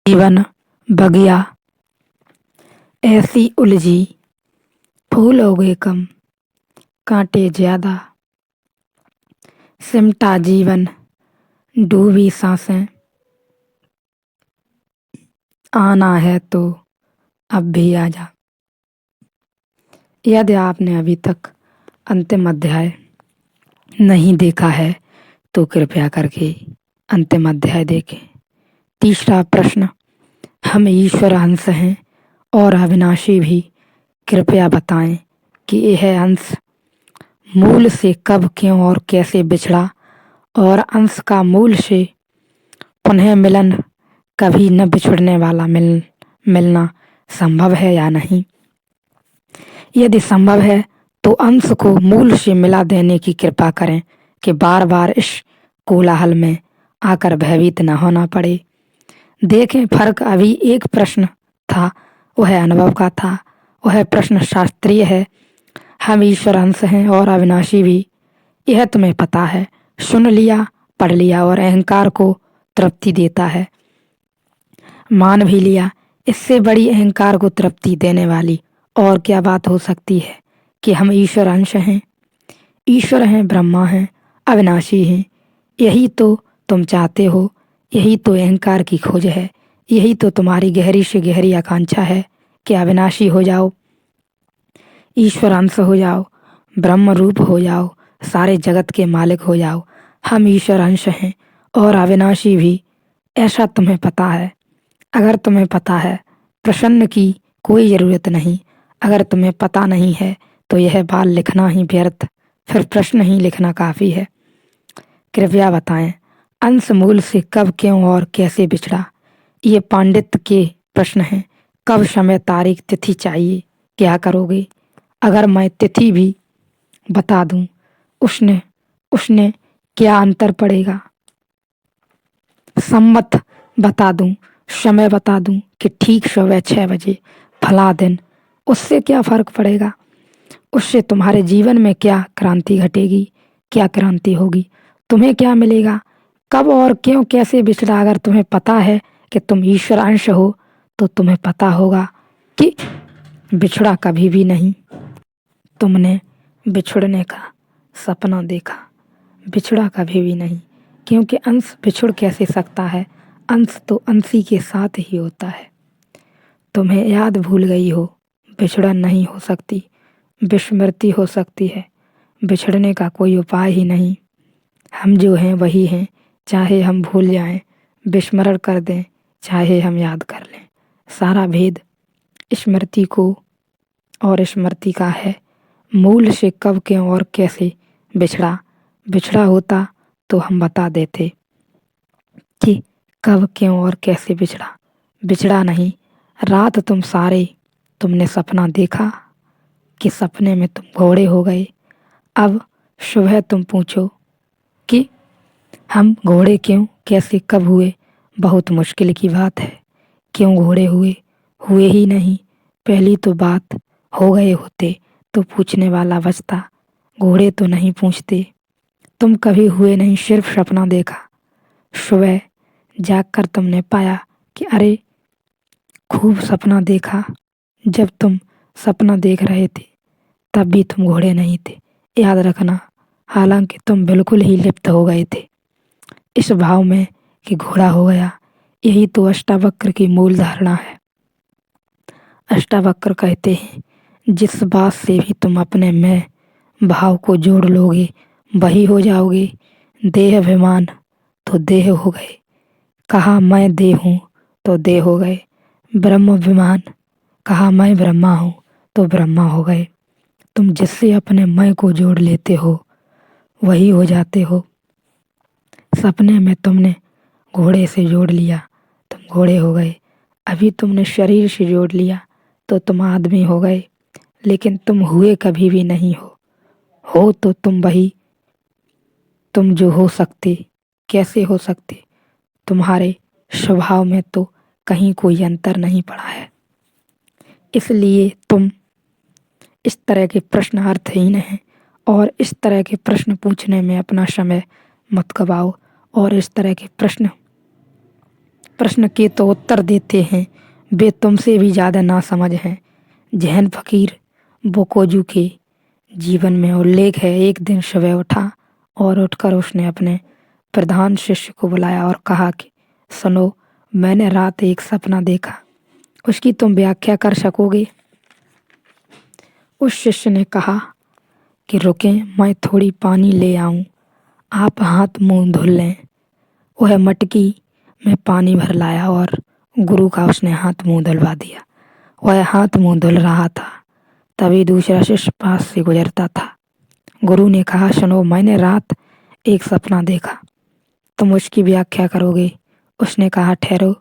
जीवन बगिया ऐसी उलझी, फूल उगे कम, कांटे ज्यादा, सिमटा जीवन, डूबी सांसें, आना है तो अब भी आजा। यदि आपने अभी तक अंतिम अध्याय नहीं देखा है तो कृपया करके अंतिम अध्याय देखें। तीसरा प्रश्न, हम ईश्वर अंश हैं और अविनाशी भी, कृपया बताएं कि यह अंश मूल से कब, क्यों और कैसे बिछड़ा और अंश का मूल से पुनः मिलन, कभी न बिछुड़ने वाला मिलना संभव है या नहीं। यदि संभव है तो अंश को मूल से मिला देने की कृपा करें कि बार बार इस कोलाहल में आकर भयभीत न होना पड़े। देखें, फर्क अभी एक प्रश्न था, वह अनुभव का था, वह प्रश्न शास्त्रीय है। हम ईश्वर अंश हैं और अविनाशी भी, यह तुम्हें पता है, सुन लिया, पढ़ लिया और अहंकार को तृप्ति देता है। मान भी लिया। इससे बड़ी अहंकार को तृप्ति देने वाली और क्या बात हो सकती है कि हम ईश्वर अंश हैं, ईश्वर हैं, ब्रह्मा हैं, अविनाशी हैं। यही तो तुम चाहते हो, यही तो अहंकार की खोज है, यही तो तुम्हारी गहरी से गहरी आकांक्षा है कि अविनाशी हो जाओ, ईश्वर अंश हो जाओ, ब्रह्म रूप हो जाओ, सारे जगत के मालिक हो जाओ। हम ईश्वर अंश हैं और अविनाशी भी, ऐसा तुम्हें पता है। अगर तुम्हें पता है, प्रश्न की कोई ज़रूरत नहीं। अगर तुम्हें पता नहीं है तो यह बात लिखना ही व्यर्थ, फिर प्रश्न ही लिखना काफ़ी है। कृपया बताएं, अंश मूल से कब, क्यों और कैसे बिछड़ा। ये पांडित्य के प्रश्न हैं। कब, समय, तारीख, तिथि चाहिए, क्या करोगे। अगर मैं तिथि भी बता दूं, उसने उसने क्या अंतर पड़ेगा। सम्मत बता दूं, समय बता दूं कि ठीक सुबह 6 बजे फला दिन, उससे क्या फर्क पड़ेगा। उससे तुम्हारे जीवन में क्या क्रांति घटेगी, क्या क्रांति होगी, तुम्हें क्या मिलेगा। कब और क्यों कैसे बिछड़ा। अगर तुम्हें पता है कि तुम ईश्वर अंश हो तो तुम्हें पता होगा कि बिछड़ा कभी भी नहीं। तुमने बिछुड़ने का सपना देखा, बिछड़ा कभी भी नहीं, क्योंकि अंश बिछुड़ कैसे सकता है। अंश तो अंशी के साथ ही होता है। तुम्हें याद भूल गई हो, बिछड़न नहीं हो सकती, विस्मृति हो सकती है, बिछड़ने का कोई उपाय ही नहीं। हम जो हैं वही हैं, चाहे हम भूल जाएं, विस्मरण कर दें, चाहे हम याद कर लें। सारा भेद स्मृति को और स्मृति का है। मूल से कब, क्यों और कैसे बिछड़ा। बिछड़ा होता तो हम बता देते कि कब, क्यों और कैसे बिछड़ा। बिछड़ा नहीं। रात तुमने सपना देखा कि सपने में तुम घोड़े हो गए। अब सुबह तुम पूछो कि हम घोड़े क्यों, कैसे, कब हुए। बहुत मुश्किल की बात है। क्यों घोड़े हुए, हुए ही नहीं। पहली तो बात, हो गए होते तो पूछने वाला बचता, घोड़े तो नहीं पूछते। तुम कभी हुए नहीं, सिर्फ सपना देखा। सुबह जागकर तुमने पाया कि अरे खूब सपना देखा। जब तुम सपना देख रहे थे तब भी तुम घोड़े नहीं थे, याद रखना। हालांकि तुम बिल्कुल ही लिप्त हो गए थे इस भाव में कि घोड़ा हो गया। यही तो अष्टावक्र की मूल धारणा है। अष्टावक्र कहते हैं, जिस बात से भी तुम अपने मैं भाव को जोड़ लोगे वही हो जाओगे। देह अभिमान तो देह हो गए, कहा मैं देह हूँ तो देह हो गए। ब्रह्म अभिमान, कहा मैं ब्रह्मा हूँ तो ब्रह्मा हो गए। तुम जिससे अपने मैं को जोड़ लेते हो वही हो जाते हो। सपने में तुमने घोड़े से जोड़ लिया, तुम घोड़े हो गए। अभी तुमने शरीर से जोड़ लिया तो तुम आदमी हो गए, लेकिन तुम हुए कभी भी नहीं हो तो तुम वही, तुम जो हो सकते, कैसे हो सकते। तुम्हारे स्वभाव में तो कहीं कोई अंतर नहीं पड़ा है। इसलिए तुम इस तरह के प्रश्न अर्थहीन हैं और इस तरह के प्रश्न पूछने में अपना समय मत गवाओ और इस तरह के प्रश्न प्रश्न के तो उत्तर देते हैं, वे तुमसे भी ज़्यादा नासमझ हैं। जहन फकीर बोकोजू के जीवन में उल्लेख है, एक दिन सुबह उठा और उठकर उसने अपने प्रधान शिष्य को बुलाया और कहा कि सुनो, मैंने रात एक सपना देखा, उसकी तुम व्याख्या कर सकोगे? उस शिष्य ने कहा कि रुकें, मैं थोड़ी पानी ले आऊं, आप हाथ मुंह धुल लें। वह मटकी में पानी भर लाया और गुरु का उसने हाथ मुंह धुलवा दिया। वह हाथ मुंह धुल रहा था, तभी दूसरा शिष्य पास से गुजरता था। गुरु ने कहा, सुनो, मैंने रात एक सपना देखा, तुम उसकी व्याख्या करोगे? उसने कहा, ठहरो,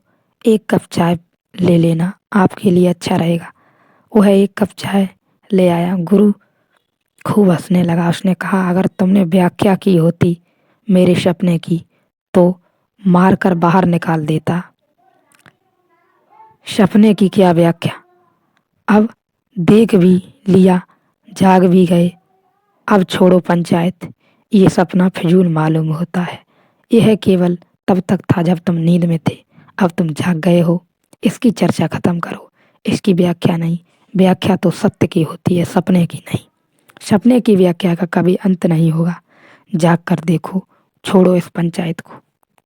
एक कप चाय ले लेना, आपके लिए अच्छा रहेगा। वह एक कप चाय ले आया। गुरु खूब हंसने लगा। उसने कहा, अगर तुमने व्याख्या की होती मेरे सपने की तो मार कर बाहर निकाल देता। सपने की क्या व्याख्या, अब देख भी लिया, जाग भी गए, अब छोड़ो पंचायत, ये सपना फिजूल मालूम होता है। यह केवल तब तक था जब तुम नींद में थे, अब तुम जाग गए हो, इसकी चर्चा खत्म करो, इसकी व्याख्या नहीं। व्याख्या तो सत्य की होती है, सपने की नहीं। सपने की व्याख्या का कभी अंत नहीं होगा। जाग कर देखो, छोड़ो इस पंचायत को।